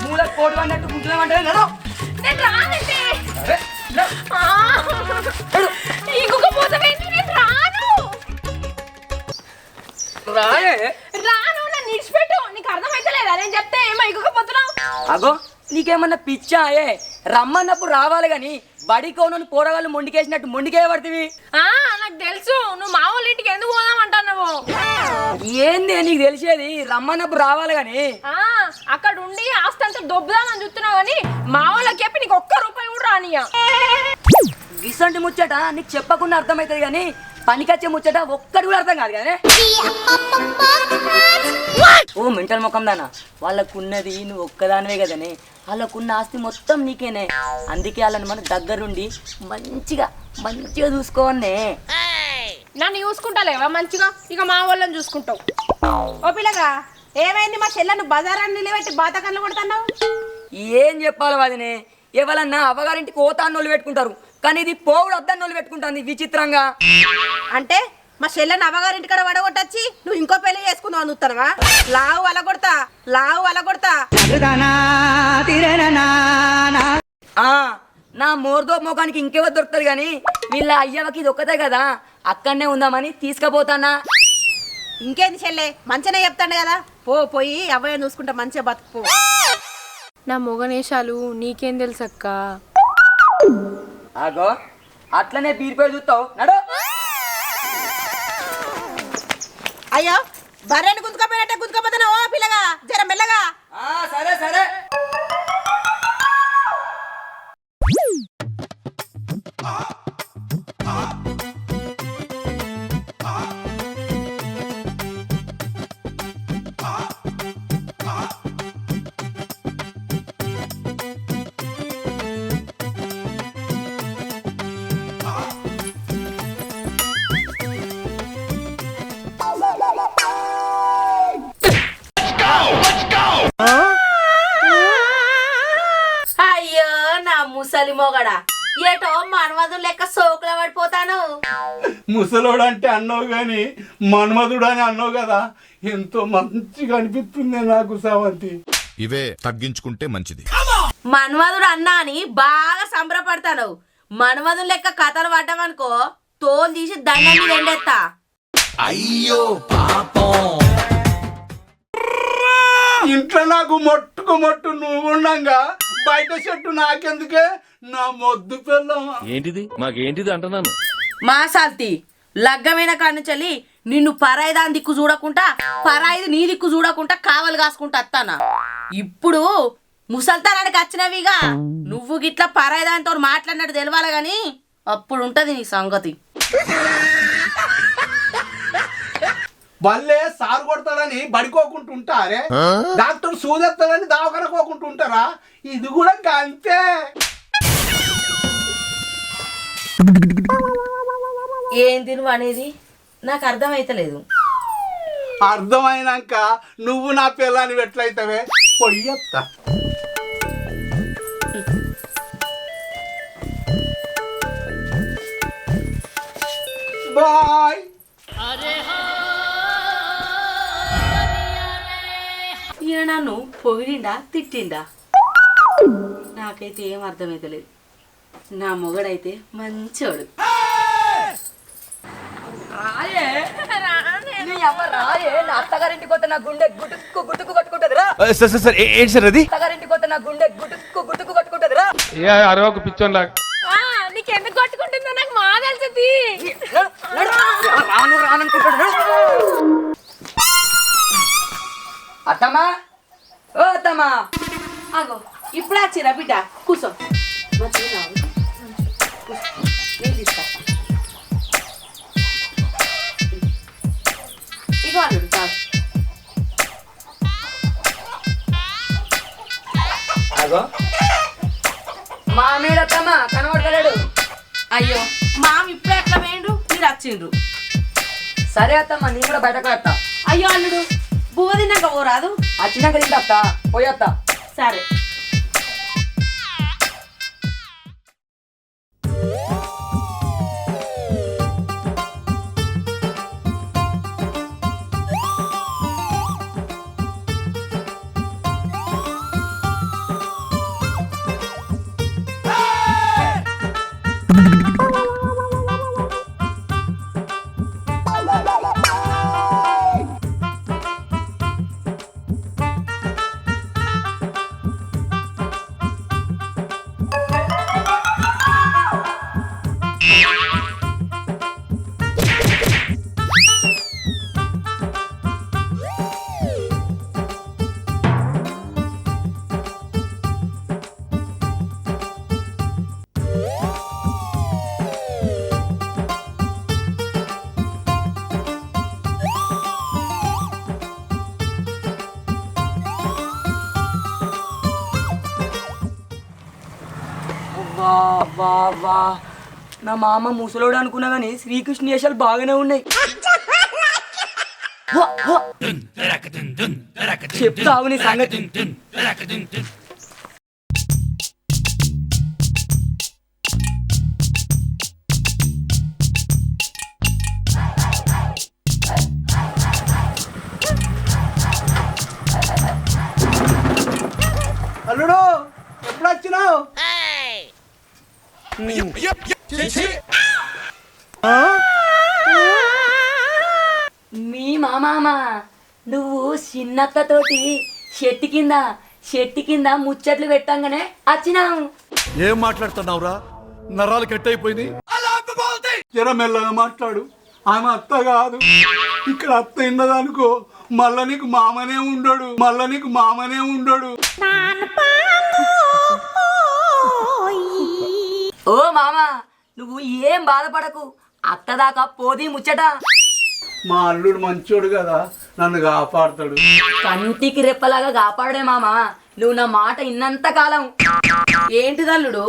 మూల కోడి అన్నట్టు గుంటున్నామంటే ఇంకొక పోతమేంటి నేను రాను నన్ను నిడిచిపెట్టు నీకు అర్థమైతలేదా నేను చెప్తే ఏమో ఇంకొక పోతున్నావు అగో నీకేమన్నా పిచ్చా రమ్మన్నప్పుడు రావాలి గాని బడి కోనని పోరగాళ్ళు మొండికేసినట్టు మొండికే పడుతుంది. నాకు తెలుసు నువ్వు మా వాళ్ళ ఇంటికి ఎందుకు పోదామంటావు. ఏంది నీకు తెలిసేది? రమ్మన్నప్పుడు రావాలి గాని అక్కడ ఉండి ఆస్తి అంతా దొబ్బుదామని చూస్తున్నావు కానీ మా వాళ్ళకి చెప్పి నీకు ఒక్క రూపాయి కూడా రానియా. గిసంటి ముచ్చట నీకు చెప్పకుండా అర్థమవుతుంది కానీ పనికొచ్చే ముచ్చట ఒక్కటి కూడా అర్థం కాదు కానీ. ఓ మెంటల్ ముఖం దానా, వాళ్ళకున్నది నువ్వు ఒక్కదానివే కదనే, వాళ్ళకున్న ఆస్తి మొత్తం నీకేనే. అందుకే వాళ్ళని మన దగ్గరుండి మంచిగా మంచిగా చూసుకోవన్నే. నన్ను చూసుకుంటాలేవా మంచిగా, ఇక మా వాళ్ళని చూసుకుంటావు. ఓ పిల్లగా ఏమైంది? మా చెల్లెను బజారాన్ని నిలబెట్టి బాతకన్లు కొడుతున్నావు. ఏం చెప్పాలి వదినే, ఎవరన్నా అవ్వగారింటికి ఓతాన్నోళ్ళు పెట్టుకుంటారు కానీ ఇది పోవుడు వద్దన్నోళ్ళు పెట్టుకుంటుంది విచిత్రంగా. అంటే మా చెల్లెని అవ్వగారింటి కాడ వడగొట్టచ్చి నువ్వు ఇంకో పెళ్లి చేసుకుందావు అనుతావా? లావు అలగొడతా, లావు అలగొడతా. నా మోర్దో మోకానికి ఇంకెవరు దొరుకుతారు కానీ వీళ్ళ అయ్యవకి ఇది ఒక్కతే కదా, అక్కడనే ఉందామని తీసుకుపోతానా. ఇంకేంది చెల్లె, మంచిగానే చెప్తాడు కదా, పోయి అవ్వయ్య చూసుకుంటా మంచిగా బతుకు. నా మొగనేశాలు నీకేం తెలుసక్క? ఆగో అట్లనే బీరిపోయి చూస్తావు నడు. అయ్యో బర్రెని గుంతుకపోయినట్టే గుంతుకపోతున్నావు పిల్లగా, జర మెల్లగా. సరే సరే. అయ్యో నా ముసలి మొగడా, ఏటో మన్మధు లెక్క సోకుల పడిపోతాను. ముసలోడు అంటే అన్నావు గాని మన్మధుడు అని అన్నావు కదా, ఎంతో మంచిగా అనిపిస్తుంది నాకు సవంతి. ఇవే తగ్గించుకుంటే మంచిది. మన్మధుడు అన్నా అని బాగా సంబరపడతాను. మన్మధు లెక్క కథలు పడ్డావనుకో తోలు తీసి దండం మీద ఎండెత్తా. అయ్యో పాపం. ఇంట్లో నాకు మొట్టుకు మొట్టు నువ్వు ఉండంగా బయట చెట్టు నాకెందుకే, నా మొద్దు పిల్లం. ఏంటిది మాకేంటిది అంటున్నాను. మా సాల్తి లగ్గమైన కానుంచలి నిన్ను పరాయిదాని దిక్కు చూడకుండా పరాయిది నీ దిక్కు చూడకుండా కావలు కాసుకుంటా అత్తానా. ఇప్పుడు ముసల్తానానికి వచ్చినవిగా నువ్వు గిట్లా పరాయిదానితో మాట్లాడినట్టు తెలవాలి గాని అప్పుడు ఉంటది నీ సంగతి. బల్లే సారు కొడతాడని బడికోకుంటుంటారే, డాక్టర్ సూదెత్తాడని దావకనుకోకుంటుంటారా? ఇది కూడా అంతే. ఏంది నువ్వు అనేది నాకు అర్థమైతలేదు. అర్థమైనాక నువ్వు నా పిల్లని ఎట్లయితవే పొయ్యత్తా. బాయ్. ఈయన నన్ను పొగిడిండా తిట్టిండా నాకైతే ఏం అర్థమైతలేదు. నా మొగడైతే మంచోడు. అత్తగారింటికి పోతే నా గుండె గుటుక్కు గుటుకు కట్టుకుంటది రా. సార్ ఏంటి సార్ అది? అత్తగారింటికి పోతే నా గుండె గుటుక్కు గుటుకు కట్టుకుంటది రా. అరవకు పిచ్చోన్ లాగా. నీకెందుకు కొట్టుకుంటుందో నాకు మా తెలుసుది. రాను రాననుకుంటాడు. అత్తమ్మా, ఓ అత్తమ్మా. అగో ఇప్పుడే వచ్చిరా బిడ్డ, కూర్చో. ఇగో అల్లుడు కాదు. అగో మా మీదత్తమ్మా కనబడతలేడు. అయ్యో మామ ఇప్పుడే ఎట్లా వేయండు, మీరు వచ్చిండ్రు. సరే అత్తమ్మా, నేను కూడా బయటకు వస్తా. అయ్యో అల్లుడు బువ్వ తిన్నాక పోరాదు. వచ్చినాక తింటా, పోయత్తా. సరే. వా వా నా మామ ముసలోడు అనుకున్నా కానీ శ్రీకృష్ణ వేషాలు బాగానే ఉన్నాయి. హో, హో. చెప్తావు నీ సంగతి. అల్లుడు ఎప్పుడు వచ్చినావు? మీ మామామ నువ్వు చిన్నత్తతోటి చెట్టు కింద ముచ్చట్లు పెట్టంగానే వచ్చినావు. ఏం మాట్లాడుతున్నావురా? నరాలు కట్ అయిపోయింది. జర మెల్లగా మాట్లాడు. ఆమె అత్త కాదు, ఇక్కడ అత్త ఇన్నదనుకో మళ్ళా నీకు మామనే ఉండడు. ఓ మామా నువ్వు ఏం బాధపడకు, అత్తదాకా పోది ముచ్చట. మా అల్లుడు మంచోడు కదా, నన్ను కాపాడతాడు. కంటికి రెప్పలాగా కాపాడే మామా నువ్వు నా మాట ఇన్నంత కాలం. ఏంటి తల్లుడు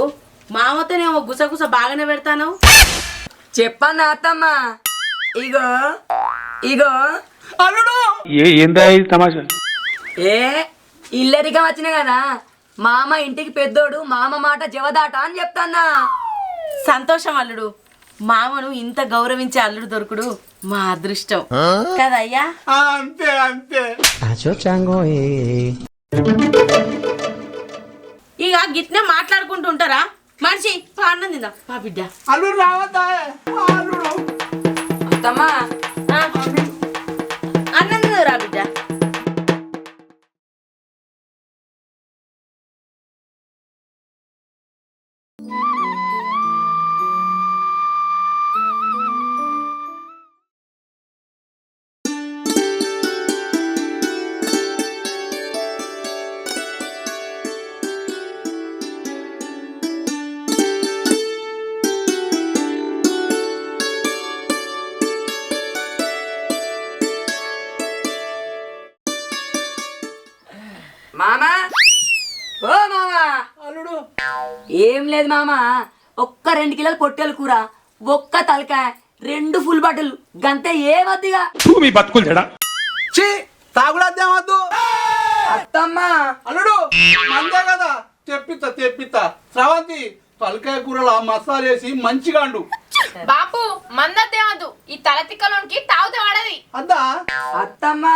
మామతోనేమో గుసగుస బాగానే పెడతాను. చెప్పన్నా అత్తమ్మ, ఇగో ఇగో అల్లుడు ఏందా ఇది తమాషా? ఏ ఇల్లరిగా వచ్చిన కదా మామ ఇంటికి పెద్దోడు, మామ మాట జవదాట అని చెప్తాన్నా. సంతోషం అల్లుడు, మామను ఇంత గౌరవించే అల్లుడు దొరుకుడు మా అదృష్టం కదయ్యా. అంతే అంతే. ఇక గిట్నే మాట్లాడుకుంటూ ఉంటారా మనిషి? అన్నం తిందా పా బిడ్డ. అల్లుడు రావద్దా? అల్లుడు అత్తమ్మ అన్నం తిందురా బిడ్డ. మామా ఓ మామా. అల్లుడు ఏం లేదు మామా, ఒక్క 2 కిలోల పొట్టేలు కూర, ఒక్క తలకాయ, 2 ఫుల్ బాటిల్ గంతే. ఏమద్దిగా మీ బతుకులు చెడా. చీ తాగుడద్దేమద్దు. అత్తమ్మ అల్లుడు మందే కదా, తెప్పిత్తా. స్రవంతి తలకాయ కూరలో మసాలా వేసి మంచిగా అండు. బాపు మందద్దేమద్దు, ఈ తల తిక్కలోనికి తాగుతే వాడది. అద్దా అత్తమ్మ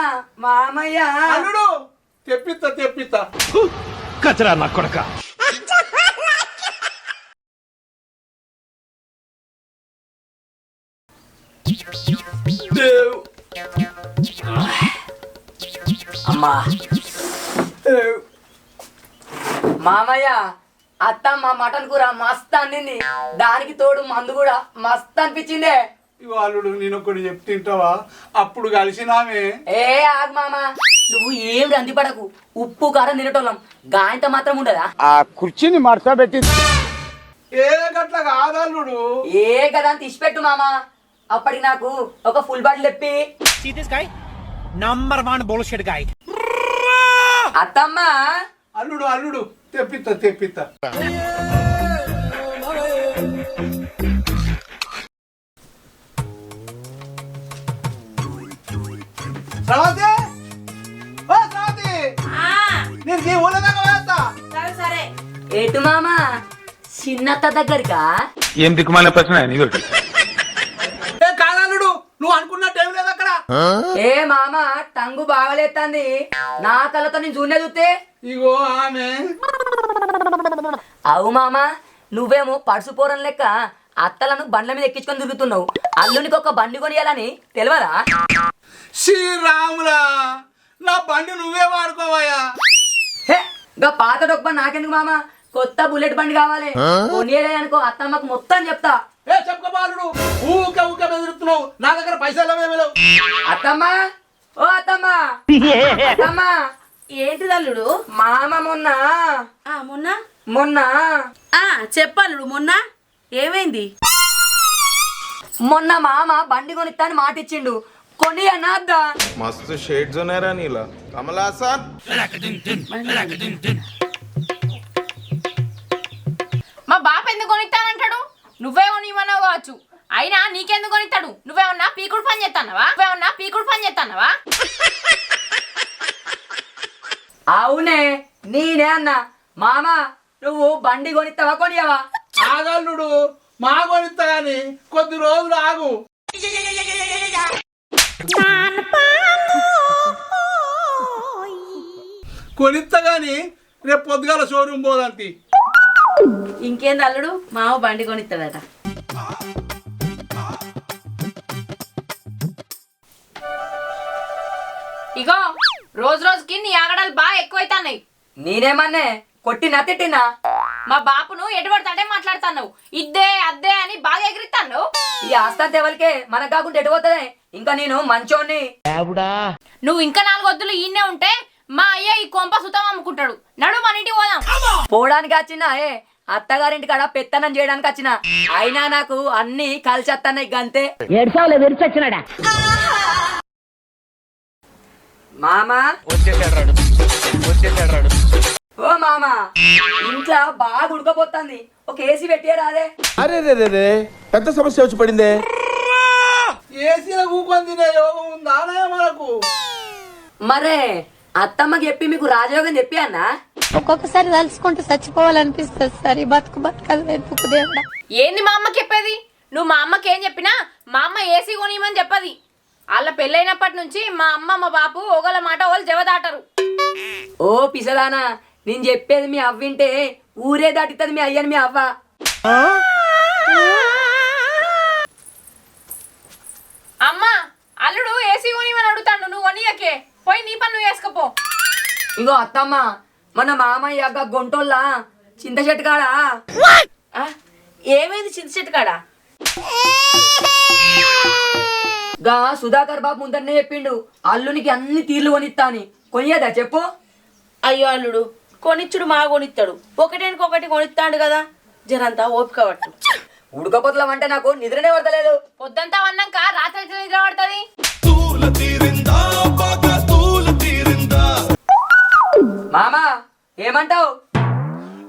మామయ్య. అల్లుడు తెప్పిత్తా. కచరా నా కొడక. అమ్మా మామయ్య, అత్తమ్మ మటన్ కూర మస్త్ అందింది, దానికి తోడు మందు కూడా మస్త్ అనిపించిందే. ఇగో అల్లుడు నేను ఒకటి చెప్తుంటావా, అప్పుడు కలిసినామే. ఏ ఆగు మామ, నువ్వు ఏం రందిపడకు, ఉప్పు కారం తినటోళ్ళం గాయంత మాత్రం ఉండదా? ఏ గట్ల కాదు అల్లుడు. ఏ కదా అని తీసిపెట్టు మామ, అప్పటికి నాకు ఒక ఫుల్ బాటిల్ తెప్పి. అత్తమ్మ అల్లుడు తెప్పిత్తా. స్రవంతి, ఓ స్రవంతి, నేను ఈ ఊళ్ళో దాకా పోయేస్తా. సరే ఏటు మామ, చిన్నత్త దగ్గరికా? ఏం దిక్కుమాలిన ప్రశ్న నీదొకటి. ఏ కాదల్లుడు, నువ్వు అనుకున్నట్టు ఏం లేదు అక్కడ. ఏ మామ టంగు బాగలేస్తుంది, నా కళ్ళతో నేను చూనే చూస్తే. ఇగో ఆమె. అవు మామ, నువ్వేమో పడుసు పోరం లెక్క అత్తలను బండ్ల మీద ఎక్కించుకొని తిరుగుతున్నావు, అల్లునికి ఒక బండి కొనియాలని తెలియదా? శ్రీరాములా, నా బండి నువ్వే వాడుకోవయ్యా. హే గా పాత డొక్క నాకెందుకు మామ, కొత్త బుల్లెట్ బండి కావాలి, కొనియలేదనుకో అత్తమ్మకు మొత్తం చెప్తా. ఏ చెప్పక బాలుడు, ఊక బెదిరుతున్నావు, నా దగ్గర పైసలు లేవు. అత్తమ్మ ఓ అత్తమ్మ. అత్తమ్మ ఏంటి తల్లుడు? మామ మొన్న మొన్న చెప్పల్లుడు, మొన్న ఏమైంది? మొన్న మామ బండి కొనిస్తా అని మాట ఇచ్చిండు, కొని అన్నద్దా. मस्त शेड जो नाही राणीला कमला असा మా బాపు ఎందుకు కొనిస్తానంటే నువ్వే కొనిమన్నావు కావచ్చు. అయినా నీకెందుకు కొనిస్తాడు? నువ్వేమన్నా పీకుడు పని చేస్తానవా? అవునే నేనే అన్నా. మామ నువ్వు బండి కొనిస్తావా కొనియవా? ఆగల్లుడు మా కొనిస్తా గాని కొద్ది రోజులు ఆగు. కొనిస్తా గాని రేపు పొద్దుగాల షోరూమ్ పోదంతి. ఇంకేంది అల్లుడు, మావ బండి కొనిస్తాడట. ఇగో రోజు రోజుకి నీ ఆగడాలు బాగా ఎక్కువైతున్నాయి. నేనేమన్నే కొట్టినా తిట్టినా? మా బాపును ఎటుపడతాంటే మాట్లాడుతున్నావు. ఇద్దే అద్దే అని బాగా ఎగిరిస్తాను. ఈ ఆస్తంత ఎవరికే మనకు కాకుండా ఎటు పోతుంది? ఇంకా నేను మంచోన్ని. నువ్వు ఇంకా 4 వద్దులు ఈయనే ఉంటే మా అయ్య ఈ కొంప సుతం అమ్ముకుంటాడు. నడు మన ఇంటికి పోదాం. పోవడానికి వచ్చినా అత్తగారింటి కాడ పెత్తనం చేయడానికి వచ్చిన. అయినా నాకు అన్ని కలిసి వస్తున్నాయి గంతే. మామా ఓ మామా, ఇంట్లో బాగా ఉడకపోతుంది. ఒక ఏసీ పెట్టే రాదే? అరే రే రే రే పెద్ద సమస్య వచ్చి పడిందే. ఏసీలో కూకొని తినే యోగం ఉందా మనకు? మరే అత్తమ్మకి చెప్పి మీకు రాజయోగం చెప్పి అన్నా? ఒక్కొక్కసారి తలుచుకుంటూ చచ్చిపోవాలనిపిస్తుంది సార్. ఈ బతుకు వెతుకు దేవుడా. ఏంది మా అమ్మకి చెప్పేది? నువ్వు మా అమ్మకి ఏం చెప్పినా మా అమ్మ ఏసీ కొనియమని చెప్పది. వాళ్ళ పెళ్ళైనప్పటి నుంచి మా అమ్మ మా బాపు ఒకళ్ళ మాట ఒకళ్ళు జవదాటరు. ఓ పిసదానా, నేను చెప్పేది మీ అవ్వింటే ఊరే దాటిస్తుంది మీ అయ్యని మీ అవ్వ. అమ్మా అల్లుడు ఏసీ కొనియమని అడుగుతాడు. నువ్వు కొనియకే, పోయి నీ పని నువ్వు వేసుకపో. ఇంకో అత్తమ్మ, మన మామయ్య గొంటోళ్ళ చింత చెట్టు కాడా? ఏమైంది చింత చెట్టు కాడ? గా సుధాకర్ బాబు ముందరనే చెప్పిండు అల్లునికి అన్ని తీర్లు కొనిస్తా అని. కొనియదా చెప్పు? అయ్యో అల్లుడు, కొనిచ్చుడు మా కొనిస్తాడు. ఒకటి కొనిస్తాడు కదా, జరంతా ఓపిక పట్టు. ఉడకపోతలం అంటే నాకు నిద్రనే పడతలేదు. పొద్దంతా అన్నాక రాత్రి అయితే నిద్ర పడుతుంది. మామా ఏమంటావు?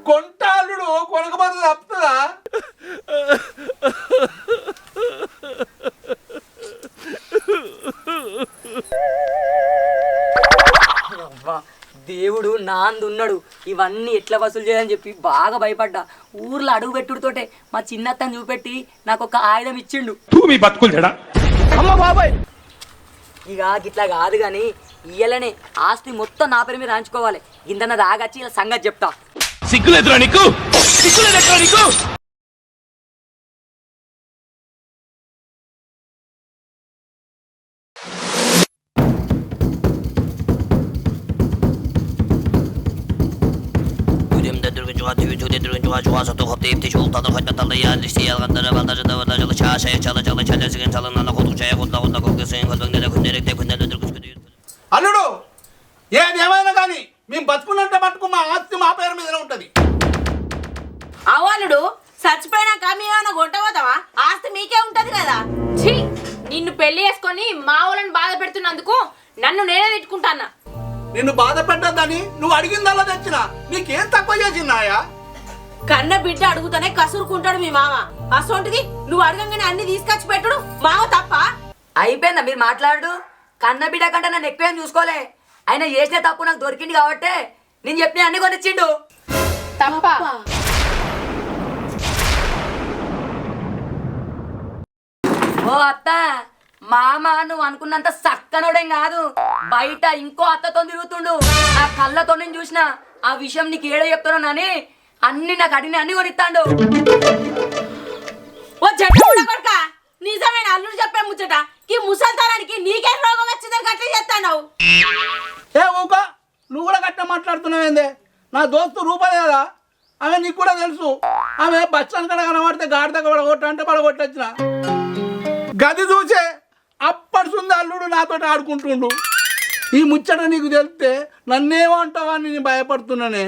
కొంటాళ్ళుడు కొనకపోతే తప్పుతుందా? దేవుడు నాందున్నాడు. ఇవన్నీ ఎట్లా వసూలు చేయాలని చెప్పి బాగా భయపడ్డా. ఊర్లో అడుగు పెట్టుడుతోటే మా చిన్నత్తని చూపెట్టి నాకు ఒక ఆయుధం ఇచ్చిండు. మీ బతుకులు చెడా. ఇక గిట్లా కాదు గాని ఇయ్యలనే ఆస్తి మొత్తం నా పేరు మీద రాయించుకోవాలి. ఇంతన్న రాగచ్చి ఇలా సంగతి చెప్తా. సిగ్గులేదురా నీకు? అల్లుడు ఏదేమైనా కానీ మేము బతుకున్నంటే మటుకు మా ఆస్తి మా పేరు మీదనే ఉంటది. అవలుడు చచ్చిపోయినాక మేమేమన్నా కొట్టబోతావా? ఆస్తి మీకే ఉంటది కదా. ఛీ, నిన్ను పెళ్లి చేసుకొని మా వాళ్ళని బాధ పెడుతున్నందుకు నన్ను నేనే తిట్టుకుంటానా. నిన్ను బాధ పెట్టద్దని నువ్వు అడిగిందల్లా తెచ్చినా నీకేం తక్కువ చేసినాయా? కన్న బిడ్డ అడుగుతానే కసురుకుంటాడు మీ మామ. అసొంటిది నువ్వు అడగంగానే అన్ని తీసుకొచ్చి పెట్టుడు మామ తప్ప? అయిపోయిందా మీరు మాట్లాడు? కన్న బిడ్డ కంటే నన్ను ఎక్కువేం చూసుకోలే. ఆయన చేసిన తప్పు నాకు దొరికింది కాబట్టి నేను చెప్పిన అన్ని కొనిచ్చిండు. తప్ప ఓ అత్త, మామ నువ్వు అనుకున్నంత సక్కనోడేం కాదు. బయట ఇంకో అత్తతో తిరుగుతుండు. ఆ కళ్ళతో నేను చూసిన. ఆ విషయం నీకు ఏడో చెప్తున్నానని అన్ని నాకు అడిగిన అన్ని కొనిస్తాడు. ఓ జట్టు కొడక, నిజమైన అల్లుడు చెప్పే ముచ్చట ఈ ముసల్తనానికి నీకేం రోగం వచ్చిందని గట్ల చేస్తాను. ఏ ఊక నువ్వు కూడా గట్టిగా మాట్లాడుతున్నావేందే? నా దోస్తు రూపాయి కదా, ఆమె నీకు కూడా తెలుసు. ఆమె బచ్చాన్ కడ కనబడితే గాడి దగ్గర పడగొట్ట అంటే పడగొట్టొచ్చిన గది చూసే అప్పటి సుంది అల్లుడు నాతో ఆడుకుంటుండు. ఈ ముచ్చట నీకు తెలిస్తే నన్నేమో అంటావా అని నేను భయపడుతున్నానే.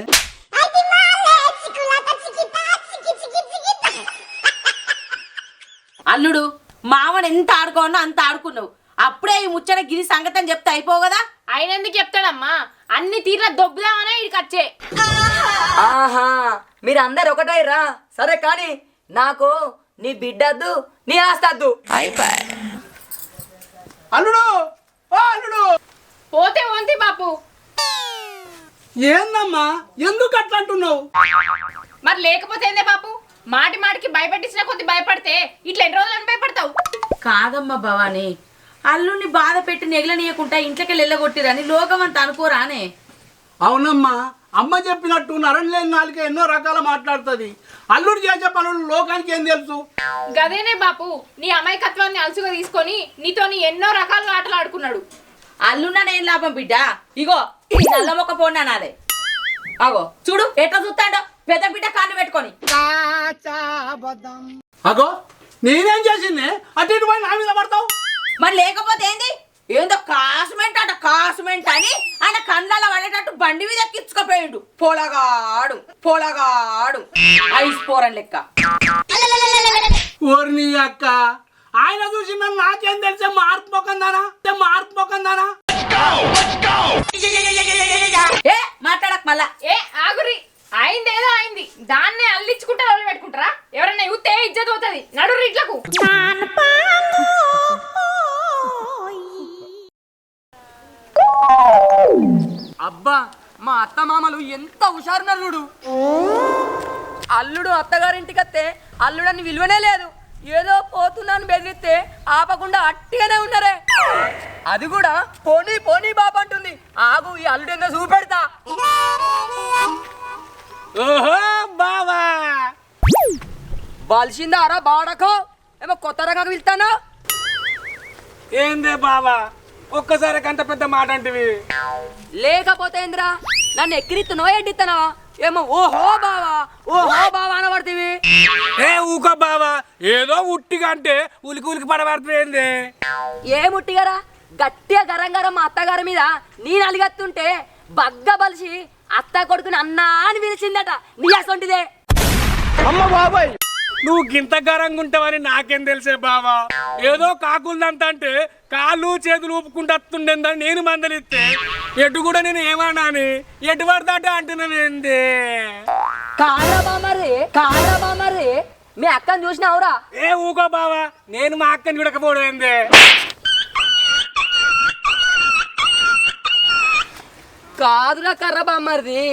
అల్లుడు మామని ఎంత ఆడుకోవన్నా అంత ఆడుకున్నావు. అప్పుడే ఈ ముచ్చట గిరి సంగతి అని చెప్తే అయిపోవు కదా. ఆయన ఎందుకు చెప్తాడమ్మా? అన్ని తీర్ల దొబ్బుదామనే ఇడికి వచ్చే. ఆహా, మీరు అందరు ఒకటైరా సరే. కానీ నాకు నీ బిడ్డద్దు నీ ఆస్తద్దు. అల్లుడు ఓ అల్లుడు, పోతే వంతి బాపు. ఏందమ్మా ఎందుకు అట్లా అంటున్నావు? మరి లేకపోతే ఏందే బాపు? మాటి మాటికి భయపెట్టించిన కొద్ది భయపడితే ఇట్లా ఎన్ని రోజులని భయపడతావు? కాదమ్మా భవాని, అల్లుని బాధ పెట్టి నెగలనీయకుండా ఇంట్లోకి వెళ్ళగొట్టిరని లోకం అంతా అనుకోరానే. అవునమ్మా, అమ్మ చెప్పినట్టు నరంలేని నాలుక ఎన్నో రకాల మాట్లాడుతుంది. అల్లుడు చేసే పనులు లోకానికి ఏం తెలుసు? గదేనే బాపు, నీ అమాయకత్వాన్ని అలసుగా తీసుకొని నీతోని ఎన్నో రకాలుగా ఆటలు ఆడుకున్నాడు. అల్లున్నానేం లాభం బిడ్డ? ఇగో ఈ నల్ల మొక్క పోండా నాదే. అగో చూడు ఎట్లా చూస్తాడో పెద్ద బిడ్డ కాళ్ళు పెట్టుకొని. అగో నేనేం చేసింది అటు ఇటు పోయి నా మీద పడతావు? మరి లేకపోతే ఏంది? ఏందో కాస్మెంట్ అట కాస్మెంట్ అని ఆయన కళ్ళలో పడేటట్టు బండి మీద ఎక్కించుకుపోయిండు. పొలగాడు ఐస్ పోరన్ లెక్క. ఓర్ని అక్క, ఆయన చూసి నన్ను నాకేం తెలిసే మార్పు మొక్కందానా? ఏ మాట్లాడక మళ్ళా. ఏ ఆగురి, అయింది ఏదో అయింది, దాన్నే అల్లించుకుంటా రోజులు పెట్టుకుంటారా? ఎవరైనా యూతే ఇజ్జత్ అవుతుంది. నడు ఇట్లకు. అబ్బా మా అత్త మామలు ఎంత హుషారున్నారు. అల్లుడు అత్తగారింటికి వస్తే అల్లుడని విలువనే లేదు. ఏదో పోతున్నాను బెదిరిస్తే ఆపకుండా అట్టిగానే ఉన్నారే. అది కూడా పోనీ పోనీ బాబు అంటుంది. ఆగు ఈ అల్లుడు ఏందో చూపెడతా. ఓహో బావా, బలిసిందారా బాడకో ఏమో కొత్త రకంగా పిలుస్తాను. ఏందే బావా ఒక్కసారి కంత పెద్ద మాట అంటివి? లేకపోతే ఏంద్రా నన్ను ఎక్కిరిస్తున్నావా ఎడ్డిస్తున్నావా? ఏమో ఓహో బావా అనబడుతుంది. ఏ ఊకో బావా, ఏదో ఉట్టిగా అంటే ఉలికి పడబడుతుంది. ఏముట్టిగారా గట్టిగా గరం మా అత్తగారి మీద నేను అలిగత్తుంటే బగ్గ బలిసి అత్త కొడుకుని అన్నా అని పిలిచిందట. నీ అసొంటిదే. అమ్మ బాబాయ్, నువ్వు గింత గరంగా ఉంటావని నాకేం తెలిసే బావా. ఏదో కాకులదంత అంటే కాళ్ళు చేతులు ఊపుకుంటుండేందని నేను మందలిస్తే ఎటు కూడా నేను ఏమన్నా అని ఎటు పడతాట అంటున్నావేంది? కారా మరి మీ అక్కని చూసినావురా? ఏ ఊకో బావా, నేను మా అక్కని చూడకపోవడం ఏంది? కాదురా కర్ర బామ్మరిది,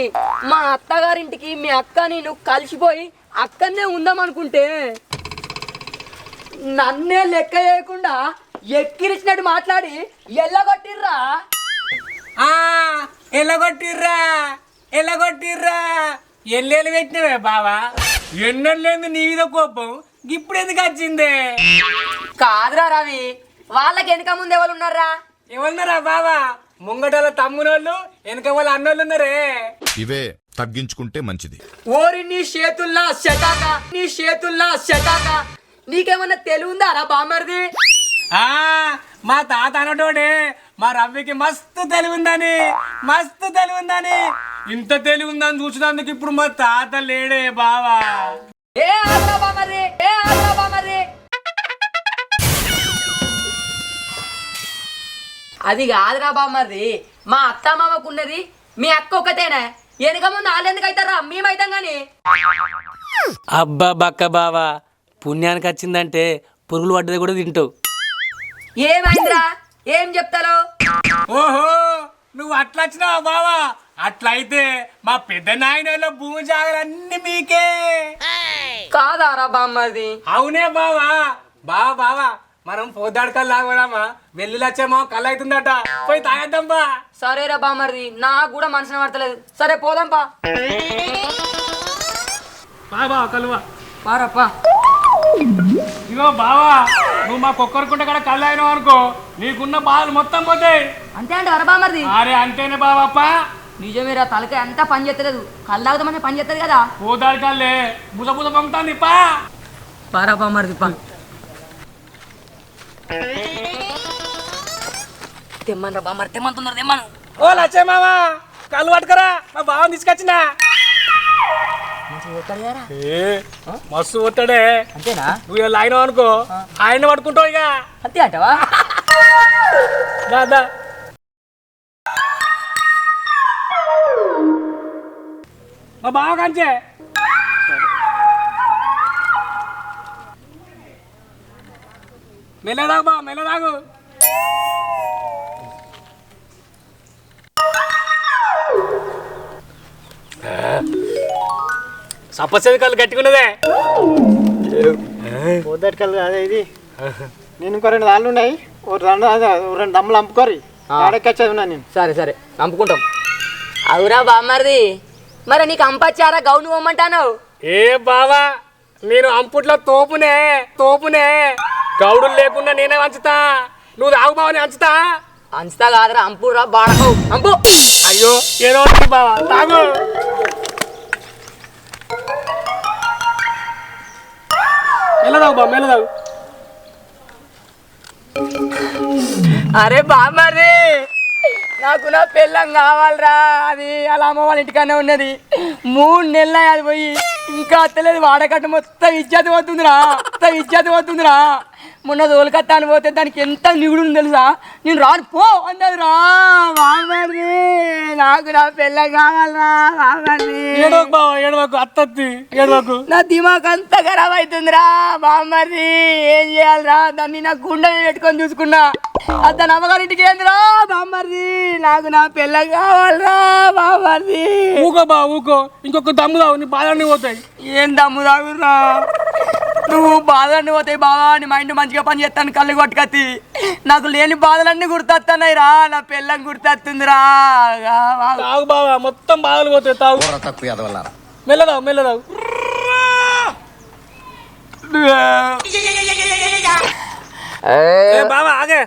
మా అత్తగారింటికి మీ అక్క నేను కలిసిపోయి అక్కడనే ఉందామనుకుంటే నన్నే లెక్క చేయకుండా ఎక్కిరిచినట్టు మాట్లాడి ఎల్లగొట్టిర్రా. ఎల్లగొట్టిర్రా ఎల్లెలు పెట్టినవే బావా. ఎన్నెళ్ళేంది నీ మీద కోపం ఇప్పుడు ఎందుకు వచ్చిందే? కాదురా రవి, వాళ్ళకి వెనక ముందు ఎవరు ఉన్నారా? ఎవరున్నారా బావా? ముంగటల తమ్మునోళ్ళు వెనక వాళ్ళ అన్నోళ్ళు ఉన్నారే. ఇవే తగ్గించుకుంటే మంచిది. ఓరి నీ చేతుల్లా శటాక నీకేమన్నా తెలివిందా రా బామ్మరిది? మా తాత అనటోడే మా రవ్వికి మస్తు తెలివిందని. ఇంత తెలివిందని చూసినందుకు ఇప్పుడు మా తాత లేడే బావా. ఏ ఆగ్రా బామ్మరిది. అది కాదురా బామ్మరిది, మా అత్త మామకున్నది మీ అక్క ఒకతేనా? వెనక ముందు వాళ్ళు ఎందుకు అవుతారా? మేమైతాం గాని. అబ్బా బక్క బావా, పుణ్యానికి వచ్చిందంటే పురుగులు పడ్డది కూడా తింటావు. ఏమైందిరా? ఏం చెప్తాలో? ఓహో, నువ్వు అట్లా వచ్చినావా బావా? అట్లయితే మా పెద్ద నాయన భూమి జాగలన్నీ మీకే. కాదారా బామ్మరిది? అవునే బావా. బావా మనం పోదాడుకల్ లాగదామా? వెళ్ళి వచ్చేమో కళ్ళు అవుతుందట, పోయి తాగేద్దాం బా. సరేరా బామ్మరిది, నాకు కూడా మనసున పడతలేదు. సరే పోదాంపా. బావా కలువా పారప్పా. ఇగో బావా, నువ్వు మా కుక్కరుకుంటే కూడా కళ్ళు అయినావు అనుకో, నీకున్న బాధలు మొత్తం పోతాయి. అంతే అంటే అరా బామ్మరిది? అరే అంతేనే బావప్ప. నిజమేరా, తలకాయ అంతా పని చేస్తలేదు. కళ్ళు తాగుతామని పని చేస్తుంది కదా. పోదాడుకల్లే బుధ పొంగుతాంది పా. పారా బామ్మరిది పా. తెమ్మనరా బామ్మరి, తెమ్మను. ఓ లచ్చే మామా, కళ్ళు పట్టుకరా, మా బావని తీసుకొచ్చినా. మస్తు పోతాడే. అంతేనా? నువ్వు ఇలా అయినావు అనుకో, ఆయన పట్టుకుంటావు ఇక. అంతే అంటవా? దాదా మా బావ కంచే. మెల్లదాగు బా మెల్లదాగు. సప్పసేది కళ్ళు గట్టిగున్నదే. పొద్దుటి కళ్ళు అదే ఇది. నేను ఇంకో 2 దాళ్ళు ఉన్నాయి, ఓ 2 దమ్ములు అమ్ముకోరి ఆడెక్కొచ్చేది ఉన్నా నేను. సరే సరే నమ్ముకుంటాం. అవురా బామ్మర్ది, మరి నీకు అంపచ్చారా గౌను ఇవ్వమంటాను? ఏ బావా, నేను అంపుట్లో తోపునే గౌడులు లేకుండా నేనే వంచుతా. నువ్వు తాగు బావని అంచుతా. అంచుతా కాదురా, అంపురా బాడకవు అంపు. అయ్యో ఏదో ఒకటి బావా తాగు. మెల్లదాగు బావ మెల్లదాగు. అరే బామ్మర్ది, నాకు నా పెళ్ళం కావాలరా. అది అలా అమ్మ వాళ్ళ ఇంటికనే ఉన్నది. 3 నెలలు అది పోయి ఇంకా అత్తలేదు. వాడకట్ట మొత్తం ఇజ్జత్ పోతుందిరా. మొన్న తోలుకత్తాను పోతే దానికి ఎంత నిగుడు తెలుసా. నేను రాను పో అన్నది రా బామ్మర్ది. నాకు నా పెళ్ళం కావాలరా బామ్మర్ది. ఏడవకు బావ ఏడవకు, అత్తత్తి ఏడవకు. నా దిమాగ్ అంతా ఖరాబ్ అవుతుందిరా బామ్మర్ది. ఏం చేయాలిరా? దాన్ని నా గుండె పెట్టుకొని చూసుకున్నా. అతను అమ్మగారింటికి ఏందిరా బామ్మర్ది. నాకు నా పెళ్ళం కావాలరా బామ్మర్ది. ఊకో బా ఊకో, ఇంకొక దమ్ము తాగు, నీ బాధలన్నీ పోతాయి. ఏం దమ్ము తాగురా నువ్వు? బాధలన్నీ పోతాయి బావా, నీ మైండ్ మంచిగా పని చేస్తాను. కళ్ళు కొట్టుకత్తి నాకు లేని బాధలన్నీ గుర్తొస్తున్నాయి రా. నా పెళ్ళం గుర్తొస్తుందిరా. తాగు బావా, మొత్తం బాధలు పోతాయి. తాగు మెల్లదావు. బావా ఆగే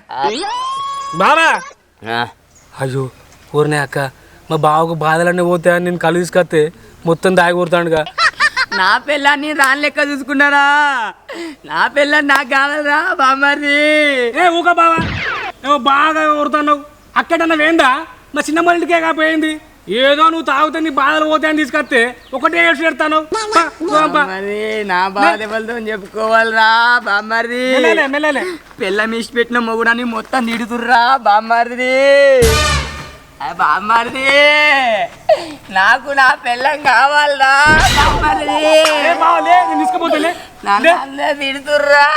బావా. అయ్యో ఊరినే అక్క, మా బావకు బాధలన్నీ పోతాయని నేను కళ్ళు తీసుకొస్తే మొత్తం దాగి కొడతాడుగా. నా పిల్లాన్ని రాని లెక్క చూసుకున్నారా? నా పిల్లని నాకు కావాలరా బామ్మర్ది. ఏ ఊక బావా, ఏమో బాగా కొడుతున్నావు. అక్కడన్నా వేందా? మా చిన్నమ్మ ఇంటికే కాపోయింది. ఏదో నువ్వు తాగితే నీ బాధలు పోతాయని తీసుకొస్తే ఒకటే ఏడ్చి పెడతాను. నా బాధ ఎవరితో చెప్పుకోవాలరా బామ్మర్ది. మెల్లలే పిల్లం ఇష్ట పెట్టిన మొగుడాన్ని మొత్తం నిడుతుర్రా బామ్మర్ది. బామ్మర్ది, నాకు నా పిల్లం కావాలరా బామ్మర్ది. తీసుకుపోతలే నన్ను తిడుతుర్రా.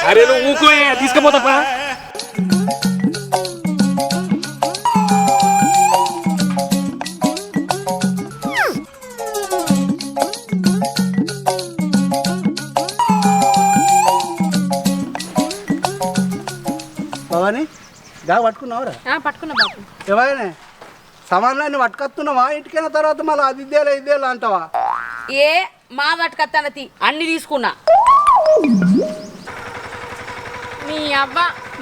అరే నువ్వు ఊకో, తీసుకుపోతా. భవాని గా పట్టుకున్నావురా? పట్టుకున్నా బాపు. ఎవరైనా సమానాన్ని పట్టుకొస్తున్నావా? ఇంటికైన తర్వాత మళ్ళీ అది ఇద్దేలా అంటావా? ఏ మా పట్టుకత్తనతి అన్ని తీసుకున్నా. మీ అవ్వ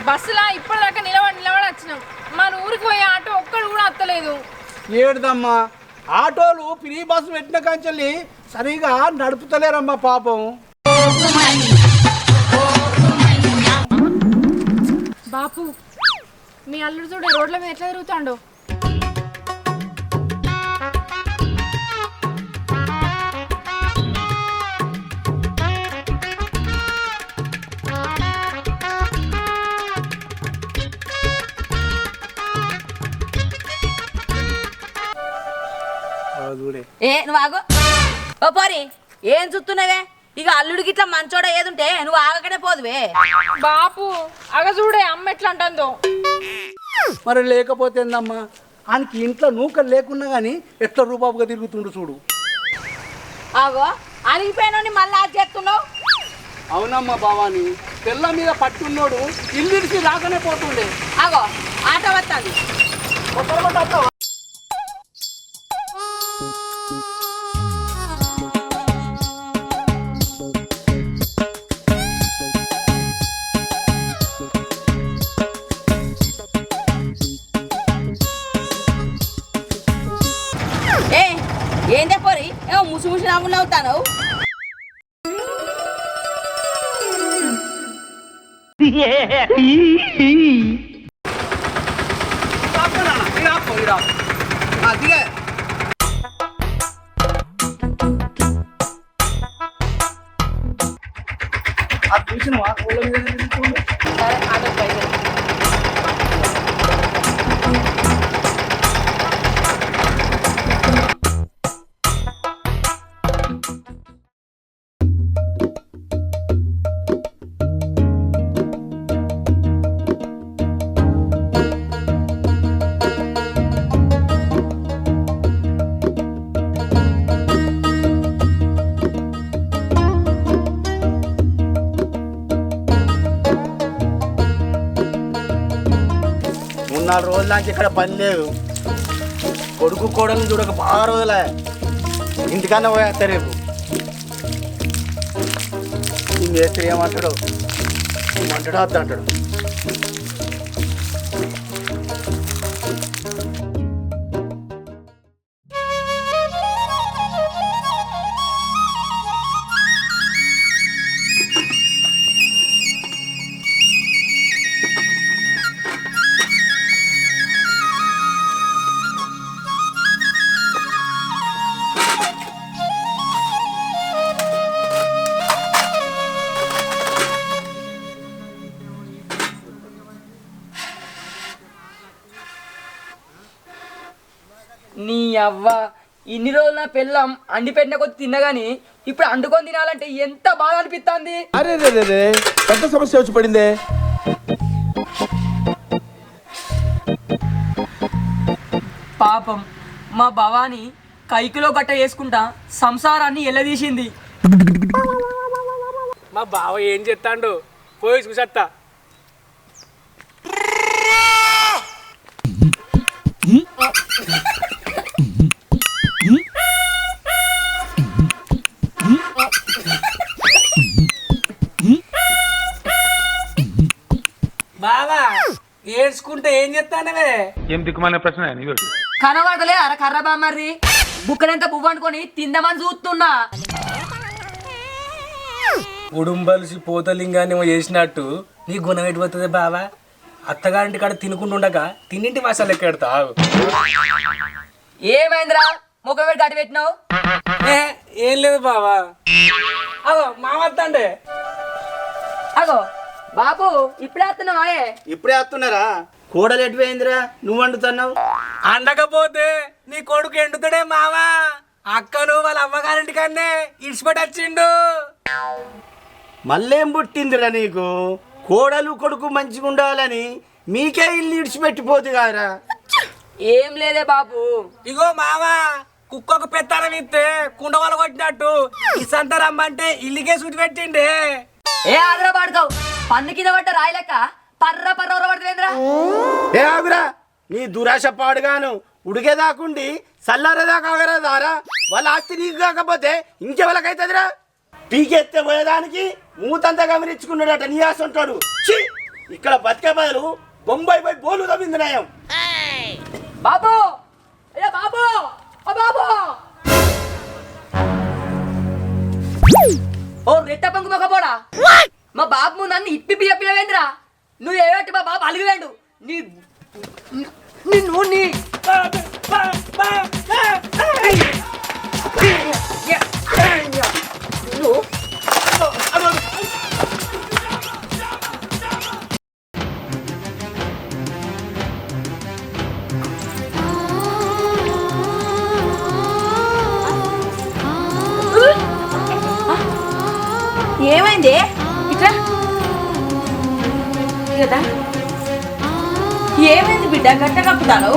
బస్సులా ఇప్పటిదాకా నిలబడి వచ్చినాం. మన ఊరికి పోయే ఆటో ఒక్కడు కూడా వస్తలేదు. ఏడుదమ్మా, ఆటోలు ఫ్రీ బస్సు పెట్టిన కంచెల్లి సరిగా నడుపుతలేరమ్మా పాపం. బాపు, మీ అల్లుడు చూడ రోడ్ల మీద ఎట్లా తిరుగుతాండో. ఏ నువ్వు ఆగో. ఓ పోరి, ఏం చూస్తున్నావే? ఇక అల్లుడికి ఇట్లా మంచోడ ఏదుంటే నువ్వు ఆగకనే పోదువే. బాపు అగ చూడే అమ్మ ఎట్లా అంటుందో. మరి లేకపోతే ఏందమ్మా, ఆయనకి ఇంట్లో నూకలు లేకున్నా కానీ ఎట్లా రూపాపుగా తిరుగుతుండు చూడు. ఆగో అలిగిపోయినోని మళ్ళీ ఆజ్ చేస్తున్నావు. అవునమ్మా భవాని, పిల్ల మీద పట్టున్నోడు ఇల్లుడికి రాకనే పోతుండే. ఆగో ఆట వస్తుంది. ఏందే పోరి, ఏమో ముసి నవ్వులు నవ్వుతాను. 4 రోజుల నుంచి ఇక్కడ పని లేదు. కొడుకు కోడలను చూడక బాగా రోజులే. ఇంటికన్నా పోయేస్తా రేపు. ఈ మేస్త్రి ఏమంటాడు, ఏమంటాడో వద్ద అంటాడు. నీ అవ్వ ఇన్ని రోజులు నా పెళ్ళం అండి పెట్టిన కొద్ది తిన్నగాని ఇప్పుడు అండుకొని తినాలంటే ఎంత బాగా అనిపిస్తుంది. అరే రే రే రే పెద్ద సమస్య వచ్చి పడిందే. పాపం మా భవాని కైకిలో గట్ట వేసుకుంటా సంసారాన్ని ఎల్లదీసింది. మా బావ ఏం చెప్తాండు పోయి చూసేస్తా. బావా ఏడ్చుకుంటే ఏం చెప్తానవే? ఏం దిక్కుమాలిన ప్రశ్న కనబడలే అర కర్ర బామ్మర్రి బుక్కనంత పువ్వు అనుకొని తిందామని చూస్తున్నా. ఉడుంబలిసి పోతలింగాన్ని ఏమో చేసినట్టు నీ గుణం ఎటుపోతుంది బావా? అత్తగారింటి కాడ తినుకుంటుండక తిన్నింటి మసాలా లెక్క పెడతావు. ఏమైందిరా ముఖం పెట్టి గట్టి పెట్టినావు? ఏం లేదు బావా. అదో మామత్తండే. అగో బాబు ఇప్పుడే వస్తున్నావా? ఇప్పుడే వస్తున్నారా? కోడలు ఎటుపోయిందిరా? నువ్వు వండుతున్నావు. అండకపోతే నీ కొడుకు ఎండుతాడే మావా. అక్కను వాళ్ళ అమ్మగారింటి కన్నే ఇడిచిపెట్టి వచ్చిండు. మళ్ళేం పుట్టిందిరా నీకు? కోడలు కొడుకు మంచిగా ఉండాలని మీకే ఇల్లు ఇడిచిపెట్టిపోతు కాదురా. ఏం లేదే బాబు. ఇగో మావా కుక్కకు పెత్తానం ఇస్తే కుండవాళ్ళు కొట్టినట్టు ఈ సంత రమ్మంటే ఇల్లుకే సుటి పెట్టిండే. ఏ ఆగ్రా పాడుకోవు పన్ను కింద పడ్డ రాయలేక పర్ర పర్ర పడుతుందిరా. ఏ ఆగురా, నీ దురాశ పాడుగాను ఉడిగేదాకుండి చల్లారేదాకా ఆగరాదారా? వాళ్ళ ఆస్తి నీకు కాకపోతే ఇంకెవరికైతుందిరా? పీకెత్తే పోయేదానికి మూతంతా గమనించుకున్నాడట నీ ఆశ ఉంటాడు. ఇక్కడ బతికే బదులు బొంబాయి పోయి బోలు తవ్వింది నయం. బాబు ఏ బాబు ఓ బాబు ఓ రెట్ట పంకు మొక్కపోడా మా బాబు నన్ను ఇప్పి పియ్యవేంద్రా? నువ్వు ఏవట్టి మా బాబు అలిగివేండు నీ నిన్ను నీ ఏమైంది ఇట్లా కదా? ఏమైంది బిడ్డ గట్ట కప్పుతాను?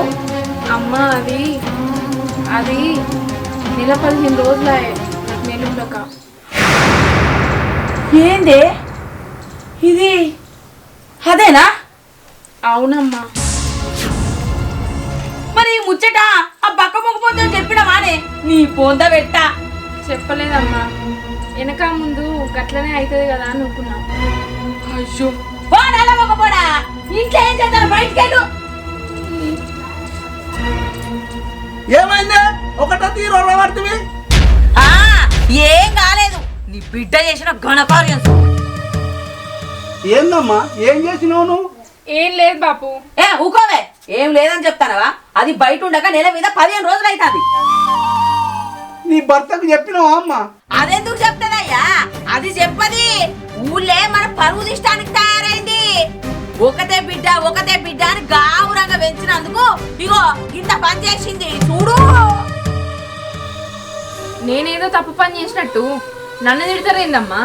అమ్మ అది అది నెల 15 రోజుల నెలక. ఏంది ఇది? అదేనా? అవునమ్మా. మరి ఈ ముచ్చట ఆ పక్క మొక్కపోతే చెప్పినవానే? నీ పొంద పెట్ట చెప్పలేదమ్మా. వెనక ముందు గట్లనే అవుతుంది కదా అని అనుకున్నా. అయ్యో పోడా మొక్కపోడా ఇంట్లో ఏం చేస్తారు? బయటికి వెళ్ళు. ఏమైంది? ఒకటో తీరు పడుతుంది. ఏం కాలేదు. నీ బిడ్డ చేసిన ఘనకార్యం. ఏందమ్మా ఏం చేసినావు నువ్వు? ఏం లేదు బాపు. ఊకోవే. ఏం లేదని చెప్తానవా? అది బయట ఉండగా నెల మీద 15 రోజులు అవుతుంది. నీ భర్తకు చెప్పినావా అమ్మా? అదెందుకు చెప్తాదయ్యా? అది చెప్పది ఊళ్ళే మన పరువు దిష్టానికి తయారైంది. ఒకతే బిడ్డ అని గావురంగా పెంచినందుకు ఇగో ఇంత పని చేసింది చూడు. నేనేదో తప్పు పని చేసినట్టు నన్ను తిడతారేందమ్మా?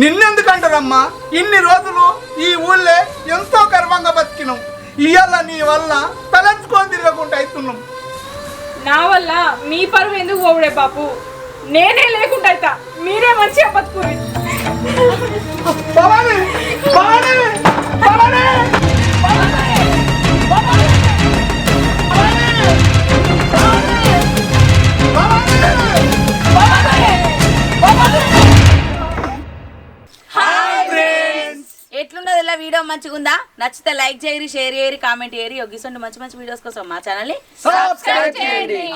నిన్నెందుకంటారమ్మా? ఇన్ని రోజులు ఈ ఊళ్ళే ఎంతో గర్వంగా బతికినాం. ఇవాళ నీ వల్ల తలంచుకొని తిరగకుండా అవుతున్నాం. నా వల్ల మీ పరువు ఎందుకు పోవుడే బాపు? నేనే లేకుండా అయితా. మీరే మంచిగా బతుకుని. భవాని, భవాని, భవాని, భవాని. ఎట్లున్నది ఇలా వీడియో మంచిగా ఉందా? నచ్చితే లైక్ చేయరి, షేర్ చేయరి, కామెంట్ చేయరి. ఇటువంటి మంచి మంచి వీడియోస్ కోసం మా ఛానల్ని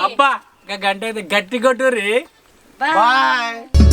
అబ్బా గంట అయితే గట్టి కొట్టుర్రి. బాయ్. బాయ్.